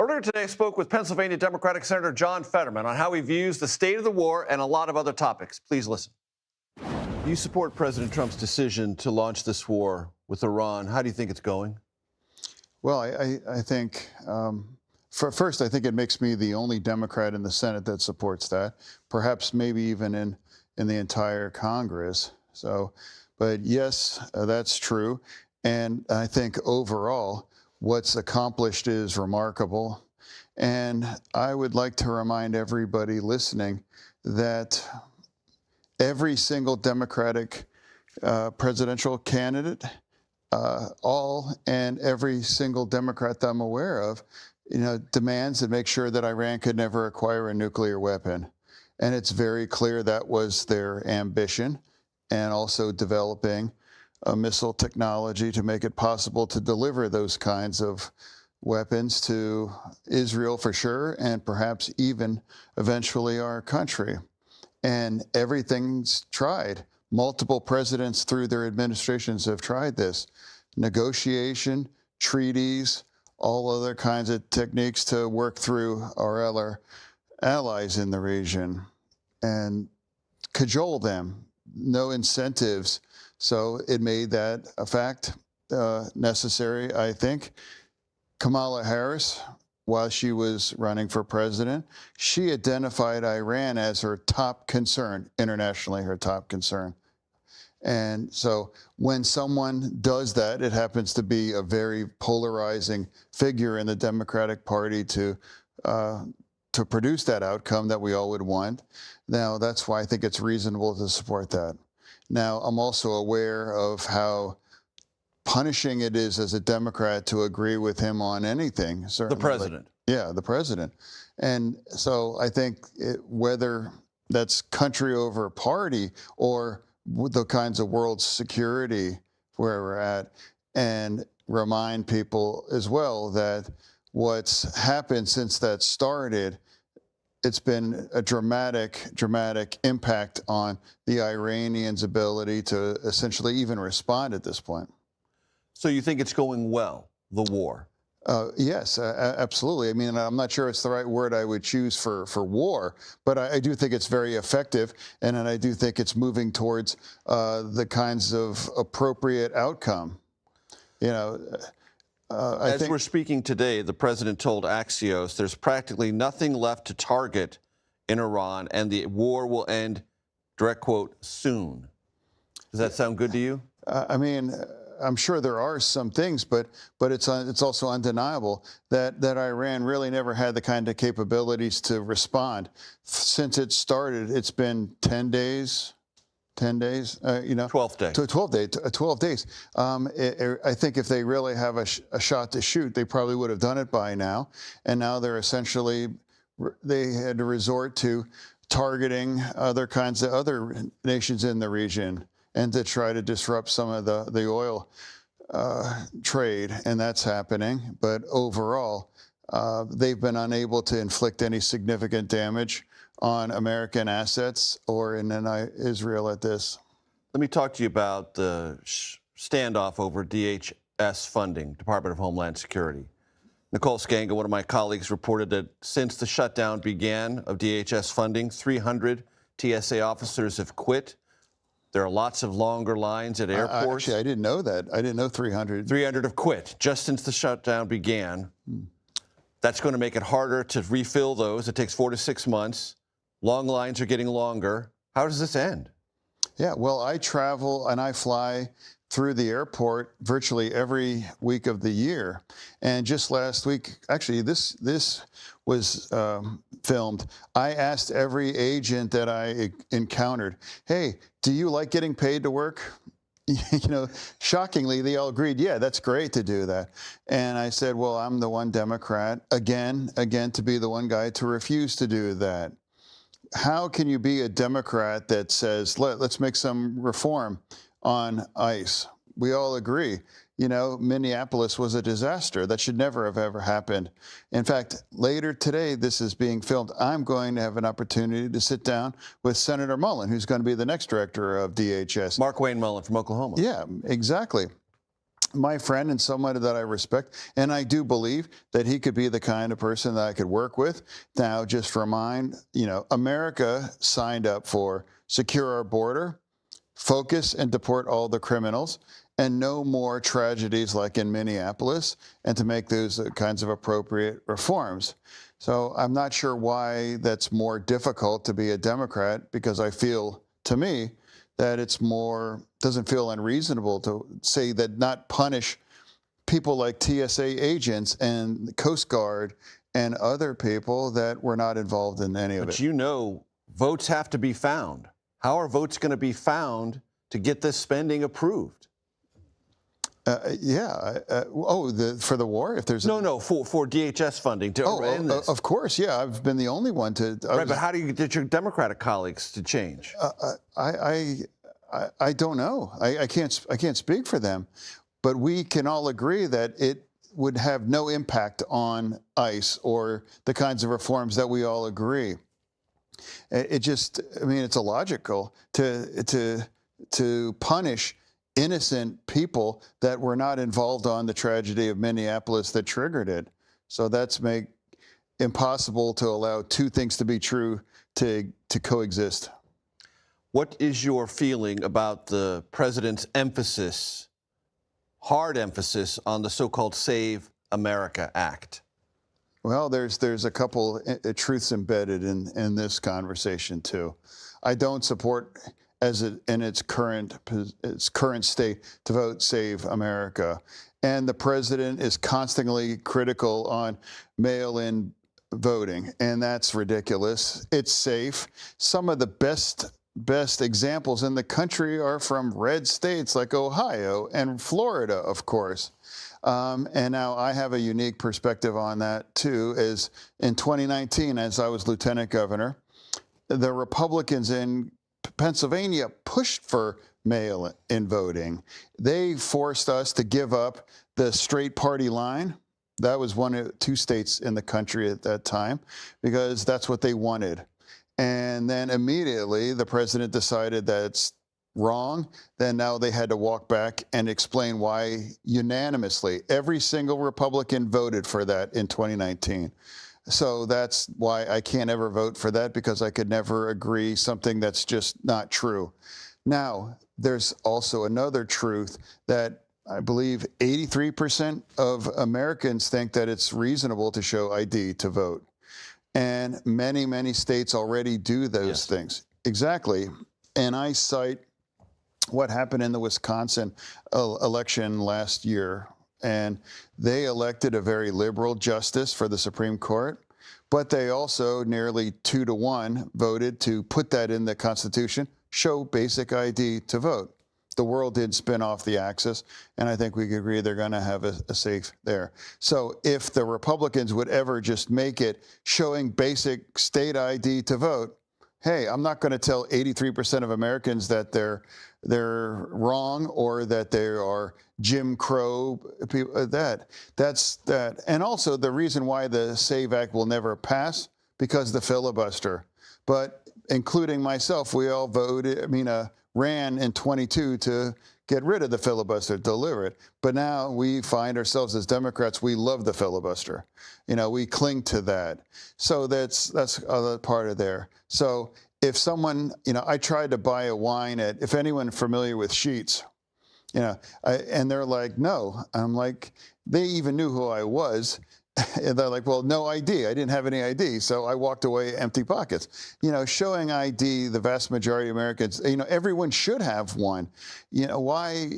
Earlier today, I spoke with Pennsylvania Democratic Senator John Fetterman on how he views the state of the war and a lot of other topics. Please listen. You support President Trump's decision to launch this war with Iran. How do you think it's going? Well, I think, first, I think it makes me the only Democrat in the Senate that supports that, perhaps maybe even in the entire Congress. So, but yes, that's true. And I think overall, what's accomplished is remarkable. And I would like to remind everybody listening that every single Democratic presidential candidate, and every single Democrat that I'm aware of, demands to make sure that Iran could never acquire a nuclear weapon. And it's very clear that was their ambition, and also developing a missile technology to make it possible to deliver those kinds of weapons to Israel for sure, and perhaps even eventually our country. And everything's tried. Multiple presidents through their administrations have tried this. Negotiation, treaties, all other kinds of techniques to work through our allies in the region and cajole them. No incentives. So it made that a fact necessary, I think. Kamala Harris, while she was running for president, she identified Iran as her top concern, internationally her top concern. And so when someone does that, it happens to be a very polarizing figure in the Democratic Party to produce that outcome that we all would want. Now, that's why I think it's reasonable to support that. Now, I'm also aware of how punishing it is as a Democrat to agree with him on anything. The president. Yeah, the president. And so I think whether that's country over party or the kinds of world security where we're at, and remind people as well that what's happened since that started, it's been a dramatic impact on the Iranians' ability to essentially even respond at this point. So you think it's going well, the war? Yes, absolutely. I mean, I'm not sure it's the right word I would choose for war, but I do think it's very effective, and I do think it's moving towards the kinds of appropriate outcome. As we're speaking today, the president told Axios there's practically nothing left to target in Iran, and the war will end, direct quote, soon. Does that sound good to you? I mean, I'm sure there are some things, but it's also undeniable that Iran really never had the kind of capabilities to respond. Since it started, it's been 10 days. 10 days, 12 days. 12 days. I think if they really have a shot to shoot, they probably would have done it by now. And now they're essentially, they had to resort to targeting other nations in the region and to try to disrupt some of the oil trade, and that's happening. But overall, they've been unable to inflict any significant damage on American assets or in Israel at this. Let me talk to you about the standoff over DHS funding, Department of Homeland Security. Nicole Skanga, one of my colleagues, reported that since the shutdown began of DHS funding, 300 TSA officers have quit. There are lots of longer lines at airports. Actually, I didn't know that. I didn't know 300. 300 have quit just since the shutdown began. That's going to make it harder to refill those. It takes 4 to 6 months. Long lines are getting longer. How does this end? Yeah, well, I travel and I fly through the airport virtually every week of the year. And just last week, actually, this was filmed. I asked every agent that I encountered, hey, do you like getting paid to work? Shockingly, they all agreed, yeah, that's great to do that. And I said, well, I'm the one Democrat, again, to be the one guy to refuse to do that. How can you be a Democrat that says, let's make some reform on ICE? We all agree. Minneapolis was a disaster. That should never have ever happened. In fact, later today, this is being filmed. I'm going to have an opportunity to sit down with Senator Mullen, who's going to be the next director of DHS. Mark Wayne Mullen from Oklahoma. Yeah, exactly. my friend and someone that I respect, and I do believe that he could be the kind of person that I could work with. Now, just remind, America signed up for secure our border, focus and deport all the criminals, and no more tragedies like in Minneapolis, and to make those kinds of appropriate reforms. So I'm not sure why that's more difficult to be a Democrat, because I feel, to me, that it's doesn't feel unreasonable to say that not punish people like TSA agents and the Coast Guard and other people that were not involved in any of it. But votes have to be found. How are votes going to be found to get this spending approved? For the war? If there's no, for DHS funding to end this. Of course, yeah. I've been the only one to. But how do you get your Democratic colleagues to change? I don't know. I can't speak for them, but we can all agree that it would have no impact on ICE or the kinds of reforms that we all agree. It's illogical to punish innocent people that were not involved on the tragedy of Minneapolis that triggered it. So that's impossible to allow two things to be true to coexist. What is your feeling about the president's hard emphasis on the so-called Save America Act? Well, there's a couple truths embedded in this conversation too. I don't support in its current state to vote Save America. And the president is constantly critical on mail-in voting, and that's ridiculous. It's safe. Some of the best examples in the country are from red states like Ohio and Florida, of course. And now I have a unique perspective on that too, as in 2019, as I was lieutenant governor, the Republicans in Pennsylvania pushed for mail-in voting. They forced us to give up the straight party line. That was one of two states in the country at that time, because that's what they wanted. And then immediately the president decided that's wrong. Then now they had to walk back and explain why unanimously every single Republican voted for that in 2019. So that's why I can't ever vote for that, because I could never agree something that's just not true. Now, there's also another truth that I believe 83% of Americans think that it's reasonable to show ID to vote. And many, many states already do those things. Exactly. And I cite what happened in the Wisconsin election last year. And they elected a very liberal justice for the Supreme Court, but they also nearly 2-1 voted to put that in the Constitution, show basic ID to vote. The world did spin off the axis, and I think we could agree they're going to have a safe there. So if the Republicans would ever just make it showing basic state ID to vote, hey, I'm not going to tell 83% of Americans that they're wrong or that they are Jim Crow people. That's that. And also the reason why the SAVE Act will never pass, because the filibuster. But including myself, we all ran in 22 to get rid of the filibuster, deliver it. But now we find ourselves as Democrats, we love the filibuster. We cling to that. So that's other part of there. So if someone, I tried to buy a wine if anyone familiar with Sheetz, and they're like, no. I'm like, they even knew who I was. And they're like, well, no ID. I didn't have any ID. So I walked away empty pockets. Showing ID, the vast majority of Americans, everyone should have one. Why,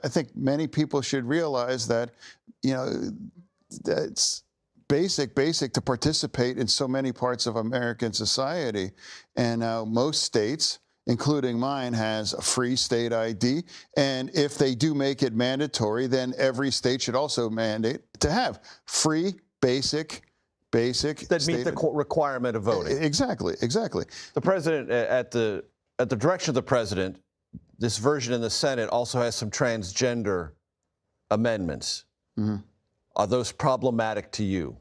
I think many people should realize that, that's basic to participate in so many parts of American society. And now most states, including mine, has a free state ID. And if they do make it mandatory, then every state should also mandate to have free, basic that meet the requirement of voting. Exactly. The president, at the direction of the president, this version in the Senate also has some transgender amendments. Mm-hmm. Are those problematic to you?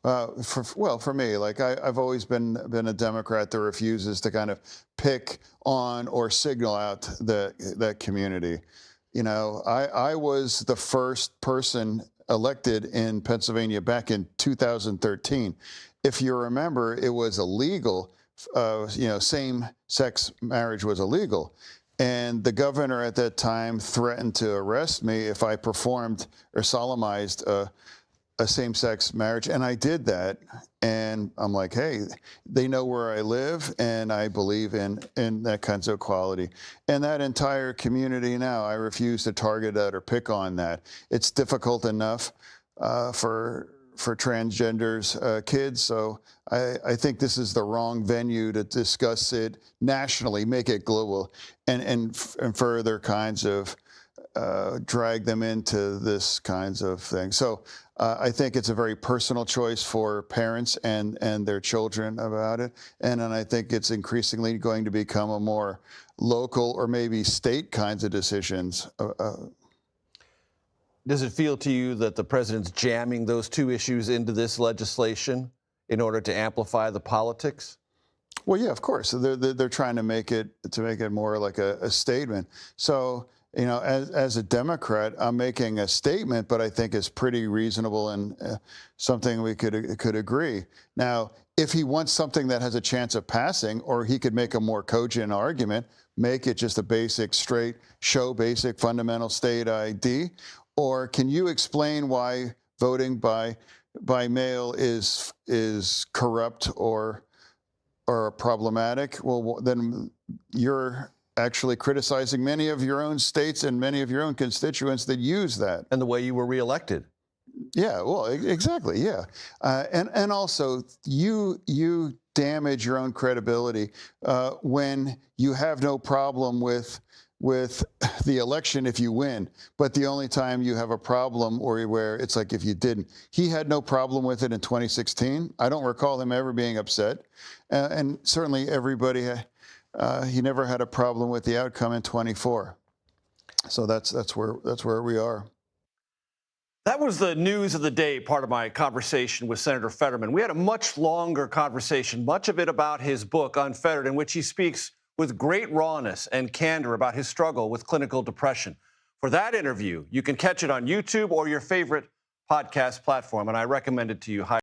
For me, I've always been a Democrat that refuses to kind of pick on or signal out that community. I was the first person elected in Pennsylvania back in 2013. If you remember, it was illegal. Same-sex marriage was illegal. And the governor at that time threatened to arrest me if I performed or solemnized a same-sex marriage, and I did that. And I'm like, hey, they know where I live, and I believe in that kinds of equality. And that entire community now, I refuse to target that or pick on that. It's difficult enough for transgenders kids, so I think this is the wrong venue to discuss it nationally, make it global, and further kinds of drag them into this kinds of things. So I think it's a very personal choice for parents and their children about it. And then I think it's increasingly going to become a more local or maybe state kinds of decisions. Does it feel to you that the president's jamming those two issues into this legislation in order to amplify the politics? Well, yeah, of course. They're trying to make it more like a statement. So, as a Democrat, I'm making a statement, but I think it's pretty reasonable and something we could agree. Now, if he wants something that has a chance of passing, or he could make a more cogent argument, make it just a basic, straight, basic fundamental state ID, or can you explain why voting by mail is corrupt or problematic? Well, then you're actually criticizing many of your own states and many of your own constituents that use that. And the way you were reelected. Yeah, well, exactly, yeah. And also, you damage your own credibility when you have no problem with the election if you win, but the only time you have a problem or where it's like if you didn't. He had no problem with it in 2016. I don't recall him ever being upset. And certainly everybody, he never had a problem with the outcome in 24. So that's where we are. That was the news of the day, part of my conversation with Senator Fetterman. We had a much longer conversation, much of it about his book, Unfettered, in which he speaks with great rawness and candor about his struggle with clinical depression. For that interview, you can catch it on YouTube or your favorite podcast platform, and I recommend it to you highly.